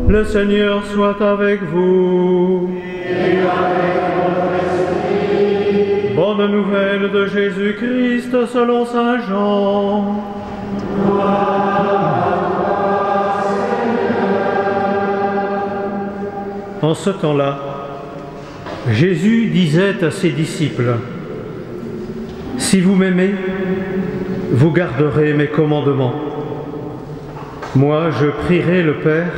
Le Seigneur soit avec vous. Et avec votre esprit. Bonne nouvelle de Jésus-Christ selon saint Jean. En ce temps-là, Jésus disait à ses disciples: « Si vous m'aimez, vous garderez mes commandements. Moi, je prierai le Père,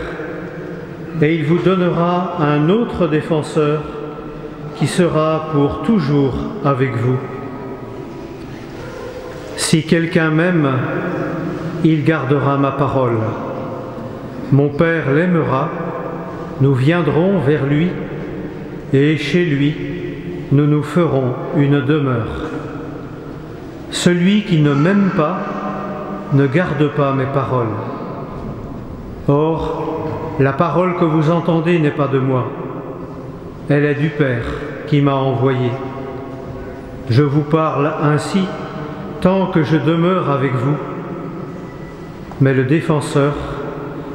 et il vous donnera un autre défenseur qui sera pour toujours avec vous. Si quelqu'un m'aime, il gardera ma parole. Mon Père l'aimera, nous viendrons vers lui, et chez lui, nous nous ferons une demeure. Celui qui ne m'aime pas ne garde pas mes paroles. Or, la parole que vous entendez n'est pas de moi, elle est du Père qui m'a envoyé. Je vous parle ainsi tant que je demeure avec vous. Mais le défenseur,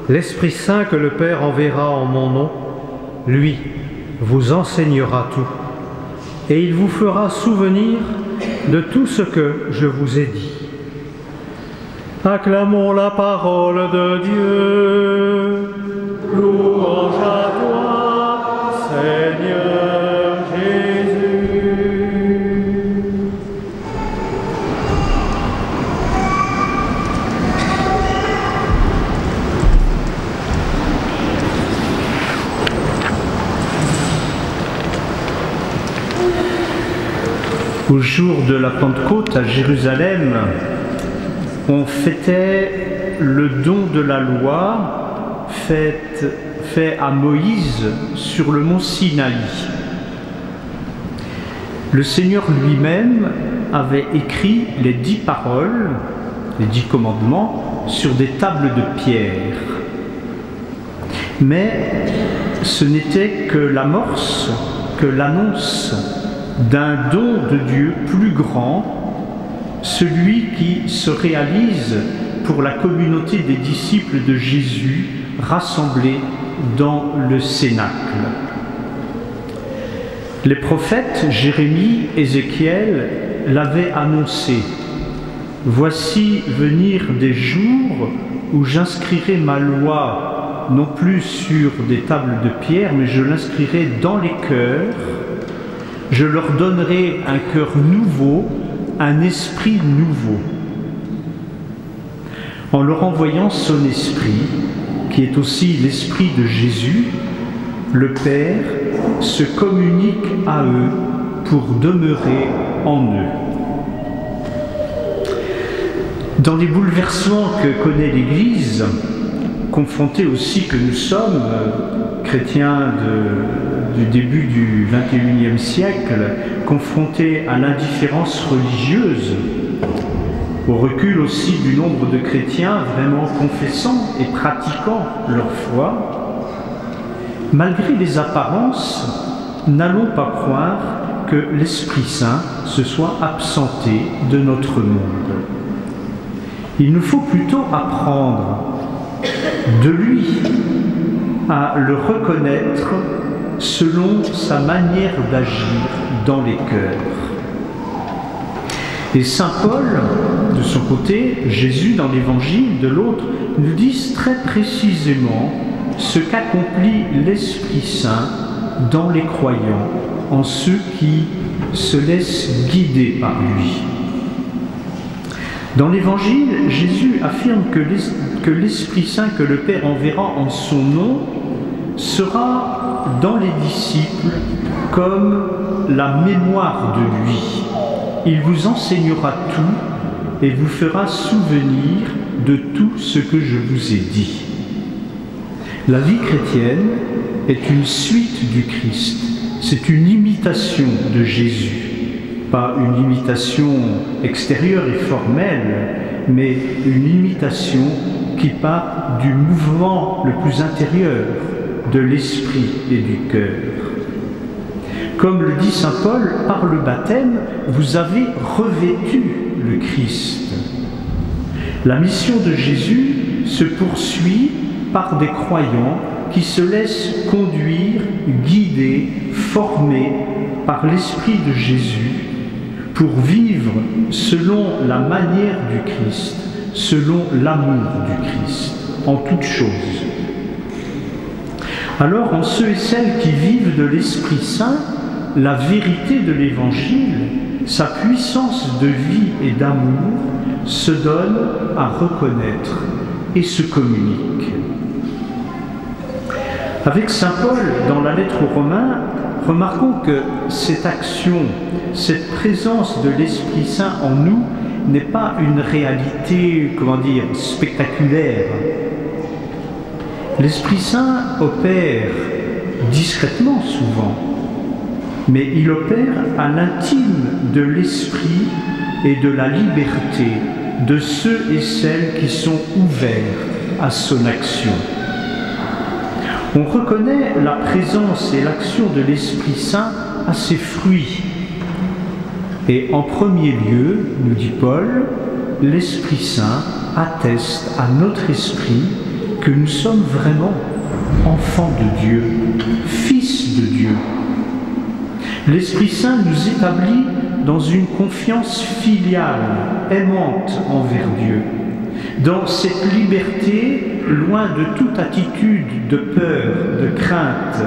l'Esprit Saint que le Père enverra en mon nom, lui vous enseignera tout, et il vous fera souvenir de tout ce que je vous ai dit. Acclamons la parole de Dieu. Louange à toi, Seigneur Jésus. Au jour de la Pentecôte à Jérusalem, on fêtait le don de la loi fait à Moïse sur le mont Sinaï. Le Seigneur lui-même avait écrit les 10 paroles, les 10 commandements, sur des tables de pierre. Mais ce n'était que l'amorce, que l'annonce d'un don de Dieu plus grand, celui qui se réalise pour la communauté des disciples de Jésus rassemblés dans le Cénacle. Les prophètes Jérémie, Ézéchiel l'avaient annoncé. « Voici venir des jours où j'inscrirai ma loi non plus sur des tables de pierre, mais je l'inscrirai dans les cœurs. Je leur donnerai un cœur nouveau, un esprit nouveau. » En leur envoyant son esprit, qui est aussi l'esprit de Jésus, le Père se communique à eux pour demeurer en eux. Dans les bouleversements que connaît l'Église, confrontés aussi que nous sommes, chrétiens du début du XXIe siècle, confrontés à l'indifférence religieuse, au recul aussi du nombre de chrétiens vraiment confessant et pratiquant leur foi, malgré les apparences, n'allons pas croire que l'Esprit Saint se soit absenté de notre monde. Il nous faut plutôt apprendre de lui à le reconnaître selon sa manière d'agir dans les cœurs. Et saint Paul, de son côté, Jésus dans l'Évangile, de l'autre, nous disent très précisément ce qu'accomplit l'Esprit Saint dans les croyants, en ceux qui se laissent guider par lui. Dans l'Évangile, Jésus affirme que l'Esprit Saint que le Père enverra en son nom sera dans les disciples comme la mémoire de lui. Il vous enseignera tout et vous fera souvenir de tout ce que je vous ai dit. La vie chrétienne est une suite du Christ. C'est une imitation de Jésus. Pas une imitation extérieure et formelle, mais une imitation qui part du mouvement le plus intérieur de l'esprit et du cœur. Comme le dit saint Paul, par le baptême, vous avez revêtu le Christ. La mission de Jésus se poursuit par des croyants qui se laisse conduire, guider, former par l'Esprit de Jésus pour vivre selon la manière du Christ, selon l'amour du Christ, en toutes choses. Alors, en ceux et celles qui vivent de l'Esprit Saint, la vérité de l'Évangile, sa puissance de vie et d'amour, se donne à reconnaître et se communique. Avec saint Paul, dans la lettre aux Romains, remarquons que cette action, cette présence de l'Esprit Saint en nous n'est pas une réalité, spectaculaire. L'Esprit Saint opère discrètement souvent, mais il opère à l'intime de l'esprit et de la liberté de ceux et celles qui sont ouverts à son action. On reconnaît la présence et l'action de l'Esprit Saint à ses fruits. Et en premier lieu, nous dit Paul, l'Esprit Saint atteste à notre esprit que nous sommes vraiment enfants de Dieu, fils de Dieu. L'Esprit Saint nous établit dans une confiance filiale, aimante envers Dieu. Dans cette liberté, loin de toute attitude de peur, de crainte,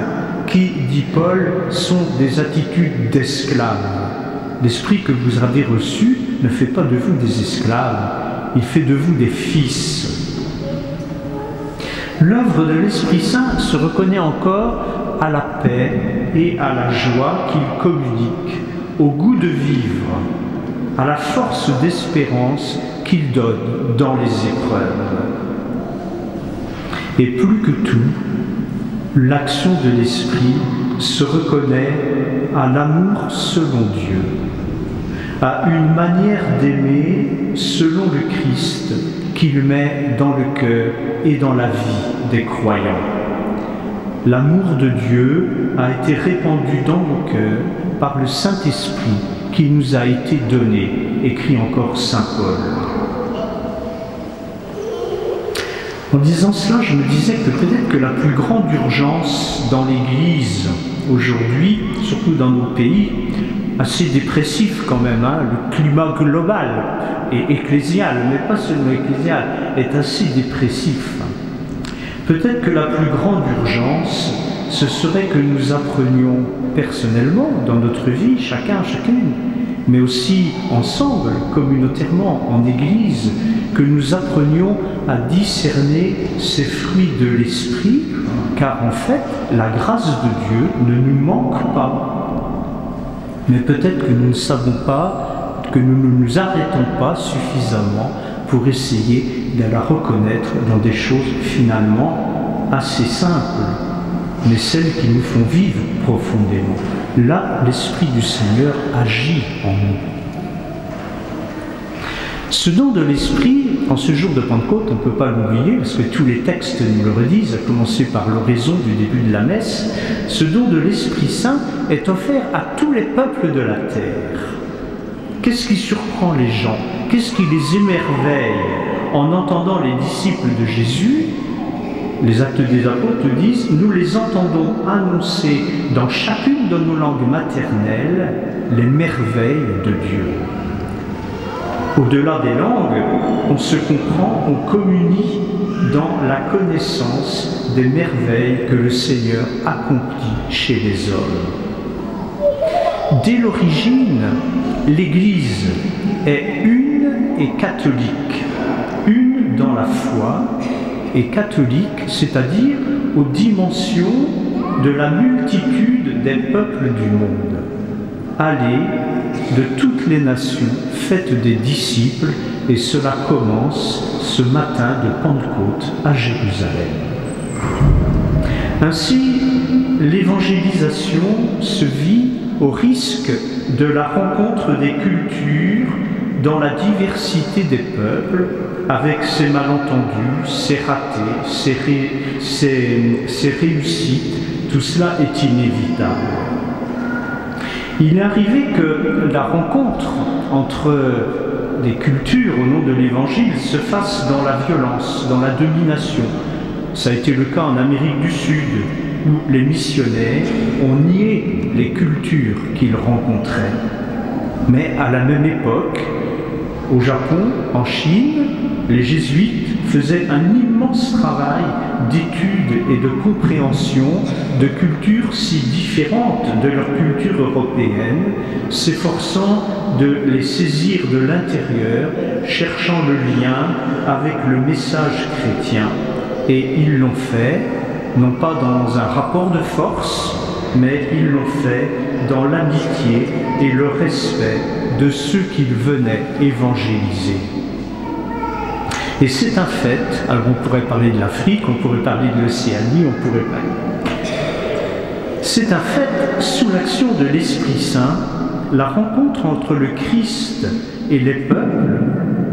qui, dit Paul, sont des attitudes d'esclaves. L'esprit que vous avez reçu ne fait pas de vous des esclaves, il fait de vous des fils. L'œuvre de l'Esprit Saint se reconnaît encore à la paix et à la joie qu'il communique, au goût de vivre, à la force d'espérance qu'il donne dans les épreuves. Et plus que tout, l'action de l'Esprit se reconnaît à l'amour selon Dieu, à une manière d'aimer selon le Christ qu'il met dans le cœur et dans la vie des croyants. L'amour de Dieu a été répandu dans nos cœurs par le Saint-Esprit qui nous a été donné, écrit encore saint Paul. En disant cela, je me disais que peut-être que la plus grande urgence dans l'Église aujourd'hui, surtout dans nos pays, assez dépressif quand même, le climat global et ecclésial, mais pas seulement ecclésial, est assez dépressif. Peut-être que la plus grande urgence, ce serait que nous apprenions personnellement, dans notre vie, chacun, chacune, mais aussi ensemble, communautairement, en Église, que nous apprenions à discerner ces fruits de l'Esprit, car en fait, la grâce de Dieu ne nous manque pas. Mais peut-être que nous ne savons pas, que nous ne nous arrêtons pas suffisamment pour essayer de la reconnaître dans des choses finalement assez simples, mais celles qui nous font vivre profondément. Là, l'Esprit du Seigneur agit en nous. Ce don de l'Esprit, en ce jour de Pentecôte, on ne peut pas l'oublier, parce que tous les textes nous le redisent, à commencer par l'oraison du début de la messe, ce don de l'Esprit Saint est offert à tous les peuples de la terre. Qu'est-ce qui surprend les gens? Qu'est-ce qui les émerveille en entendant les disciples de Jésus? Les Actes des Apôtres disent « Nous les entendons annoncer dans chacune de nos langues maternelles les merveilles de Dieu ». Au-delà des langues, on se comprend, on communie dans la connaissance des merveilles que le Seigneur accomplit chez les hommes. Dès l'origine, l'Église est une et catholique, une dans la foi et catholique, c'est-à-dire aux dimensions de la multitude des peuples du monde. Allez de toutes les nations, faites des disciples, et cela commence ce matin de Pentecôte à Jérusalem. Ainsi, l'évangélisation se vit au risque de la rencontre des cultures dans la diversité des peuples, avec ses malentendus, ses ratés, ses réussites. Tout cela est inévitable. Il est arrivé que la rencontre entre les cultures au nom de l'Évangile se fasse dans la violence, dans la domination. Ça a été le cas en Amérique du Sud, où les missionnaires ont nié les cultures qu'ils rencontraient. Mais à la même époque, au Japon, en Chine, les jésuites faisaient un immense travail d'étude et de compréhension de cultures si différentes de leur culture européenne, s'efforçant de les saisir de l'intérieur, cherchant le lien avec le message chrétien. Et ils l'ont fait, non pas dans un rapport de force, mais ils l'ont fait dans l'amitié et le respect de ceux qu'ils venaient évangéliser. Et c'est un fait, alors on pourrait parler de l'Afrique, on pourrait parler de l'Océanie, on pourrait parler... C'est un fait, sous l'action de l'Esprit Saint, la rencontre entre le Christ et les peuples,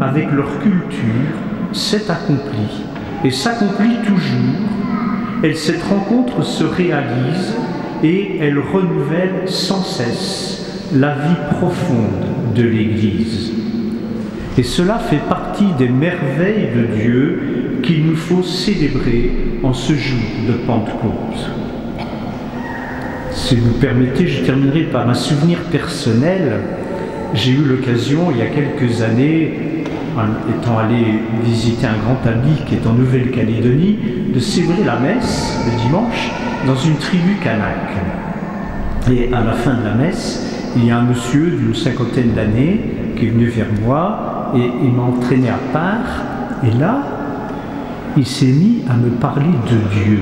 avec leur culture, s'est accomplie, et s'accomplit toujours. Et cette rencontre se réalise et elle renouvelle sans cesse la vie profonde de l'Église. Et cela fait partie des merveilles de Dieu qu'il nous faut célébrer en ce jour de Pentecôte. Si vous permettez, je terminerai par un souvenir personnel. J'ai eu l'occasion, il y a quelques années, étant allé visiter un grand ami qui est en Nouvelle-Calédonie, de célébrer la messe le dimanche dans une tribu kanak. Et à la fin de la messe, il y a un monsieur d'une 50aine d'années qui est venu vers moi et il m'a entraîné à part. Et là, il s'est mis à me parler de Dieu.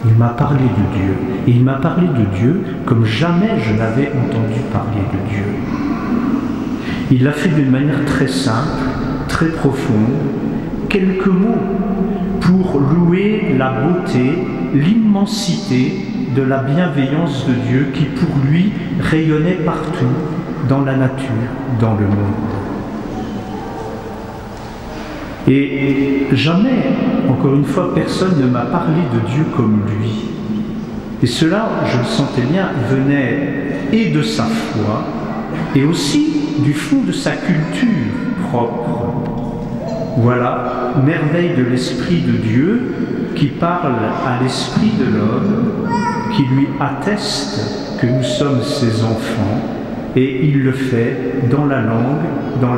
Il m'a parlé de Dieu. Et il m'a parlé de Dieu comme jamais je n'avais entendu parler de Dieu. Il l'a fait d'une manière très simple, très profonde, quelques mots pour louer la beauté, l'immensité de la bienveillance de Dieu qui pour lui rayonnait partout, dans la nature, dans le monde. Et jamais, encore une fois, personne ne m'a parlé de Dieu comme lui. Et cela, je le sentais bien, venait et de sa foi, et aussi du fond de sa culture propre. Voilà, merveille de l'Esprit de Dieu qui parle à l'esprit de l'homme, qui lui atteste que nous sommes ses enfants, et il le fait dans la langue, dans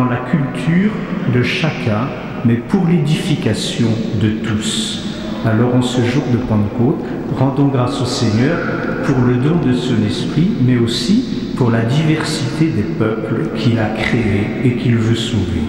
la culture de chacun, mais pour l'édification de tous. Alors en ce jour de Pentecôte, rendons grâce au Seigneur pour le don de son esprit, mais aussi pour la diversité des peuples qu'il a créés et qu'il veut sauver.